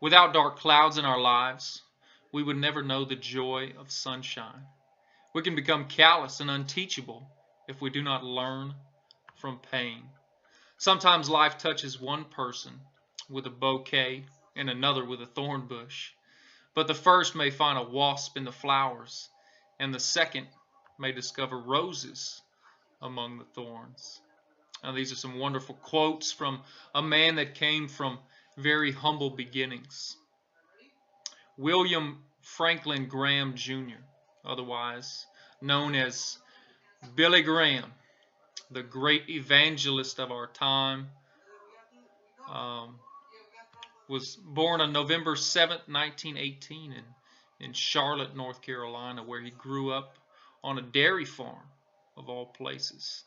Without dark clouds in our lives, we would never know the joy of sunshine. We can become callous and unteachable if we do not learn from pain. Sometimes life touches one person with a bouquet and another with a thorn bush. But the first may find a wasp in the flowers, and the second may discover roses among the thorns. Now, these are some wonderful quotes from a man that came from very humble beginnings. William Franklin Graham Jr., otherwise known as Billy Graham, the great evangelist of our time, um, was born on November 7th, 1918 in Charlotte, North Carolina, where he grew up on a dairy farm, of all places.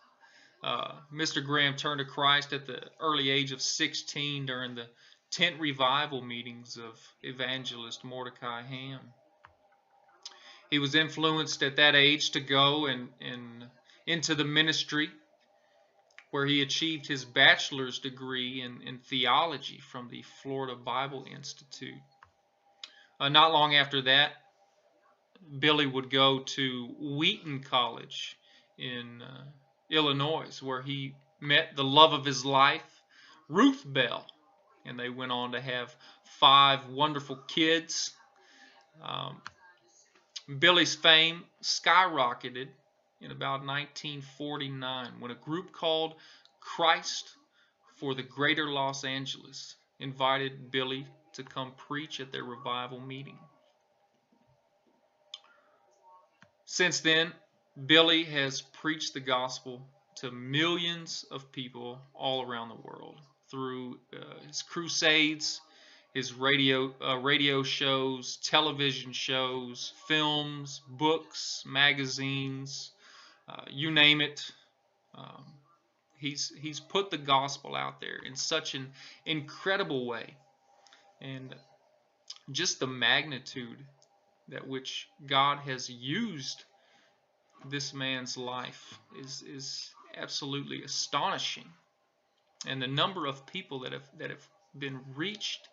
Mr. Graham turned to Christ at the early age of 16 during the tent revival meetings of evangelist Mordecai Ham. He was influenced at that age to go into the ministry, where he achieved his bachelor's degree in theology from the Florida Bible Institute. Not long after that, Billy would go to Wheaton College in Illinois, where he met the love of his life, Ruth Bell, and they went on to have 5 wonderful kids. Billy's fame skyrocketed in about 1949 when a group called Christ for the Greater Los Angeles invited Billy to come preach at their revival meeting. Since then, Billy has preached the gospel to millions of people all around the world through his crusades, his radio shows, television shows, films, books, magazines, you name it. He's put the gospel out there in such an incredible way, and just the magnitude that which God has used this man's life is absolutely astonishing, and the number of people that have been reached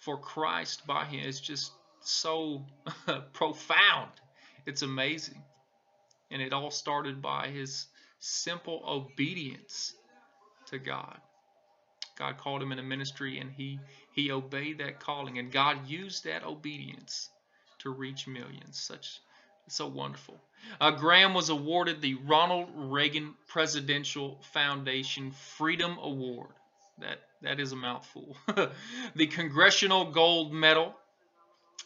for Christ by him is just so profound. It's amazing, and it all started by his simple obedience to God. God called him in a ministry, and he obeyed that calling, and God used that obedience to reach millions. So wonderful. Graham was awarded the Ronald Reagan Presidential Foundation Freedom Award. That is a mouthful. The Congressional Gold Medal,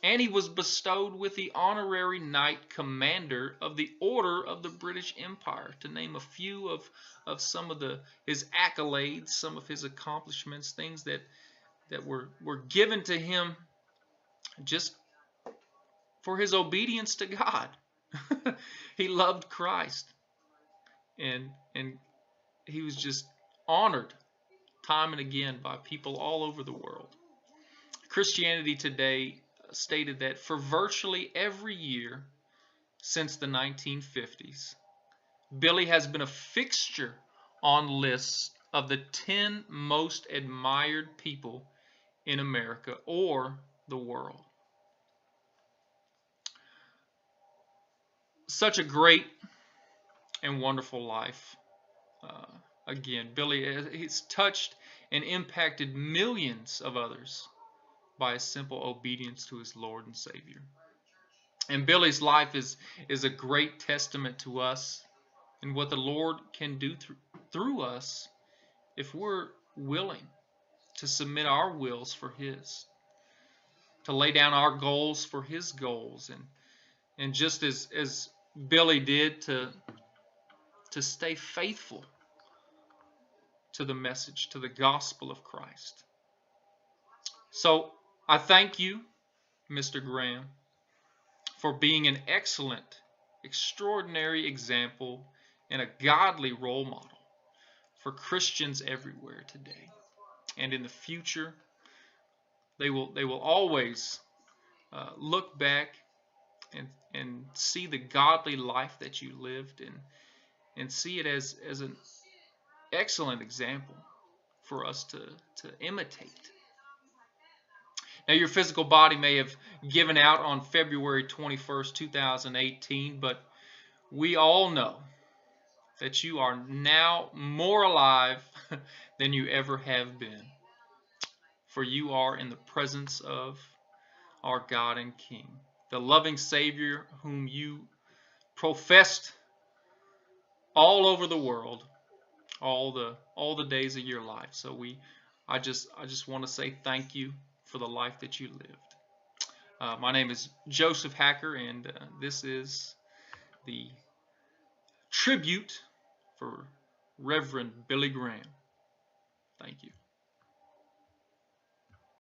and he was bestowed with the Honorary Knight Commander of the Order of the British Empire, to name a few of some of his accolades, some of his accomplishments, things that were given to him just for his obedience to God. He loved Christ, and he was just honored time and again by people all over the world. Christianity Today stated that for virtually every year since the 1950s, Billy has been a fixture on lists of the 10 most admired people in America or the world. Such a great and wonderful life. Again, Billy, he's touched and impacted millions of others by his simple obedience to his Lord and Savior. And Billy's life is a great testament to us and what the Lord can do through us if we're willing to submit our wills for His, to lay down our goals for His goals, and just as Billy did, to stay faithful to the message, to the gospel of Christ. So I thank you, Mr. Graham, for being an excellent, extraordinary example and a godly role model for Christians everywhere today. And in the future, they will always look back and see the godly life that you lived, and see it as an excellent example for us to imitate. Now, your physical body may have given out on February 21st, 2018, but we all know that you are now more alive than you ever have been. For you are in the presence of our God and King, the loving Savior whom you professed all over the world, all the days of your life. So I just want to say thank you for the life that you lived. My name is Joseph Hacker, and this is the tribute for Reverend Billy Graham. Thank you.